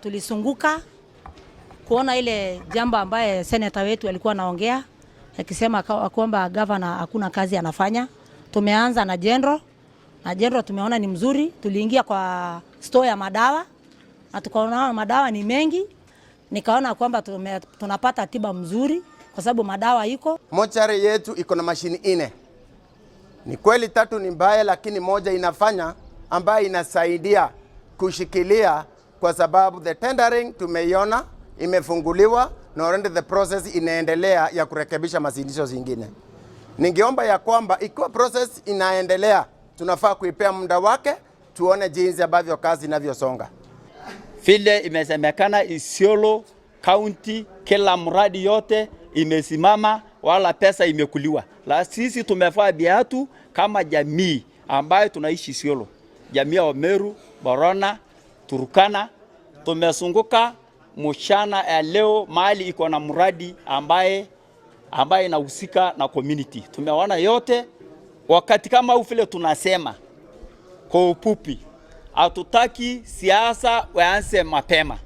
tulisunguka kuona ile jambo ambaye senator wetu alikuwa anaongea akisema kwamba governor hakuna kazi anafanya. Tumeanza na general tumeona ni mzuri. Tuliingia kwa store ya madawa na tukaona madawa ni mengi, nikaona kwamba tunapata tiba mzuri kwa sababu madawa iko. Mochari yetu iko na mashini 4. Ni kweli 3 ni mbaya, lakini moja inafanya ambayo inasaidia kushikilia, kwa sababu the tendering tumeiona imefunguliwa na already the process inaendelea ya kurekebisha masindisho zingine. Ningeomba ya kwamba ikiwa process inaendelea, tunafaa kuipea muda wake tuone jinsi ambavyo kazi inavyosonga. Vile imesemekana Isiolo County kila mradi yote imesimama wala pesa imekuliwa. La sisi tumefaa biatu kama jamii ambayo tunaishi Isiolo. Jamii ya Meru, Borana, Turkana, tumesunguka mchana ya leo mahali iko na mradi ambaye inahusika na community. Tumeona yote wakati kama ufile tunasema kwa upupi. Hatutaki siasa waanze mapema.